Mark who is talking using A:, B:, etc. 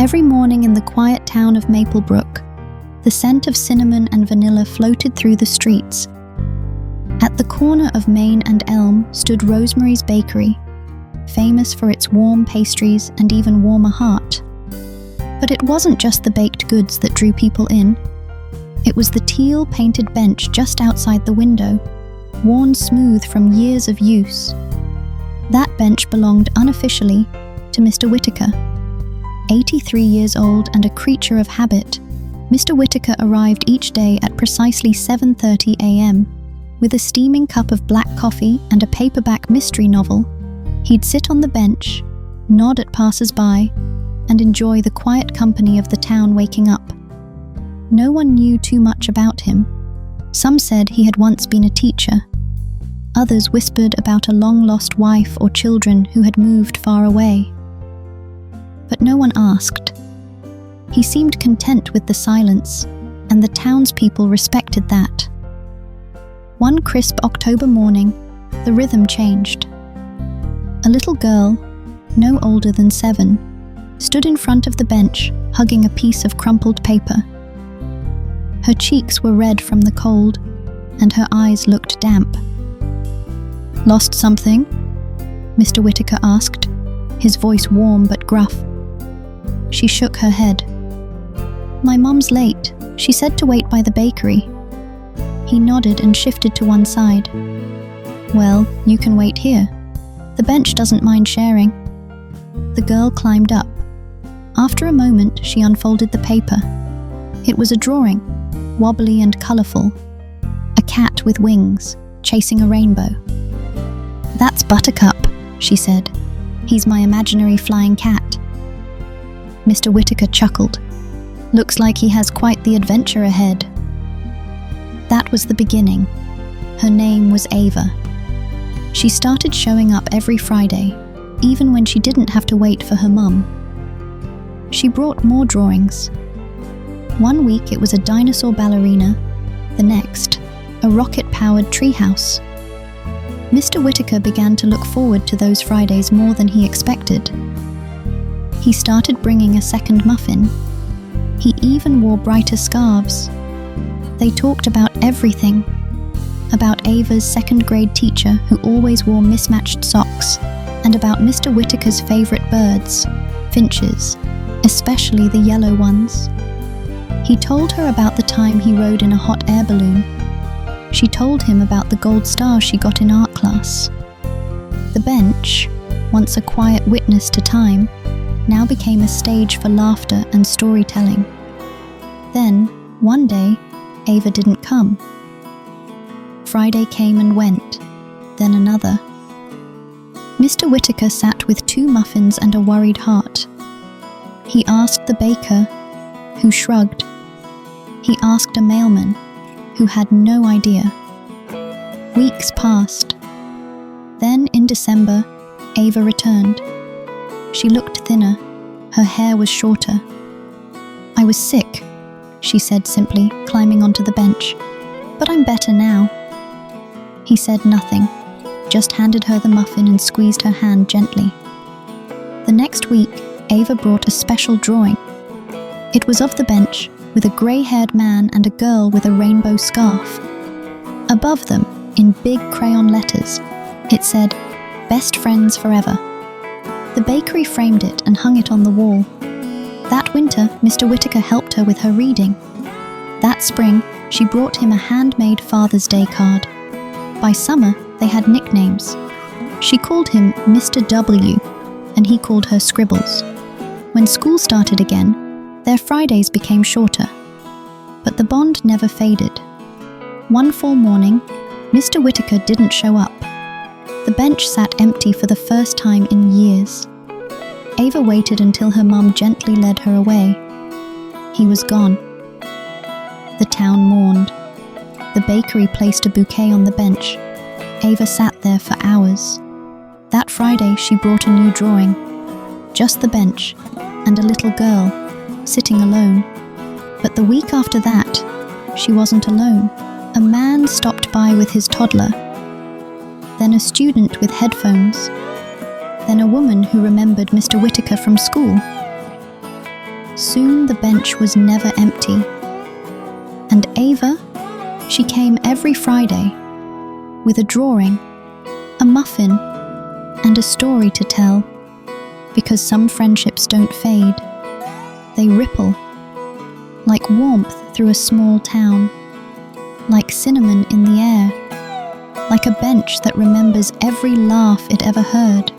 A: Every morning in the quiet town of Maplebrook, the scent of cinnamon and vanilla floated through the streets. At the corner of Main and Elm stood Rosemary's Bakery, famous for its warm pastries and even warmer heart. But it wasn't just the baked goods that drew people in. It was the teal-painted bench just outside the window, worn smooth from years of use. That bench belonged unofficially to Mr. Whittaker. 83 years old and a creature of habit, Mr. Whittaker arrived each day at precisely 7:30 a.m. With a steaming cup of black coffee and a paperback mystery novel. He'd sit on the bench, nod at passers-by, and enjoy the quiet company of the town waking up. No one knew too much about him. Some said he had once been a teacher. Others whispered about a long-lost wife or children who had moved far away. But no one asked. He seemed content with the silence, and the townspeople respected that. One crisp October morning, the rhythm changed. A little girl, no older than 7, stood in front of the bench, hugging a piece of crumpled paper. Her cheeks were red from the cold, and her eyes looked damp. "Lost something?" Mr. Whittaker asked, his voice warm but gruff. She shook her head. "My mum's late. She said to wait by the bakery." He nodded and shifted to one side. "Well, you can wait here. The bench doesn't mind sharing." The girl climbed up. After a moment, she unfolded the paper. It was a drawing, wobbly and colourful. A cat with wings, chasing a rainbow. "That's Buttercup," she said. "He's my imaginary flying cat." Mr. Whittaker chuckled. "Looks like he has quite the adventure ahead." That was the beginning. Her name was Ava. She started showing up every Friday, even when she didn't have to wait for her mum. She brought more drawings. One week it was a dinosaur ballerina, the next, a rocket-powered treehouse. Mr. Whittaker began to look forward to those Fridays more than he expected. He started bringing a second muffin. He even wore brighter scarves. They talked about everything. About Ava's second-grade teacher who always wore mismatched socks, and about Mr. Whittaker's favourite birds, finches, especially the yellow ones. He told her about the time he rode in a hot air balloon. She told him about the gold star she got in art class. The bench, once a quiet witness to time, now became a stage for laughter and storytelling. Then, one day, Ava didn't come. Friday came and went, then another. Mr. Whittaker sat with 2 muffins and a worried heart. He asked the baker, who shrugged. He asked a mailman, who had no idea. Weeks passed. Then, in December, Ava returned. She looked thinner. Her hair was shorter. "I was sick," she said simply, climbing onto the bench. "But I'm better now." He said nothing, just handed her the muffin and squeezed her hand gently. The next week, Ava brought a special drawing. It was of the bench, with a grey-haired man and a girl with a rainbow scarf. Above them, in big crayon letters, it said, "Best friends forever." The bakery framed it and hung it on the wall. That winter, Mr. Whittaker helped her with her reading. That spring, she brought him a handmade Father's Day card. By summer, they had nicknames. She called him Mr. W, and he called her Scribbles. When school started again, their Fridays became shorter. But the bond never faded. One fall morning, Mr. Whittaker didn't show up. The bench sat empty for the first time in years. Ava waited until her mum gently led her away. He was gone. The town mourned. The bakery placed a bouquet on the bench. Ava sat there for hours. That Friday she brought a new drawing. Just the bench, and a little girl, sitting alone. But the week after that, she wasn't alone. A man stopped by with his toddler. Then a student with headphones. Then a woman who remembered Mr. Whittaker from school. Soon the bench was never empty. And Ava, she came every Friday with a drawing, a muffin, and a story to tell, because some friendships don't fade. They ripple, like warmth through a small town, like cinnamon in the air, like a bench that remembers every laugh it ever heard.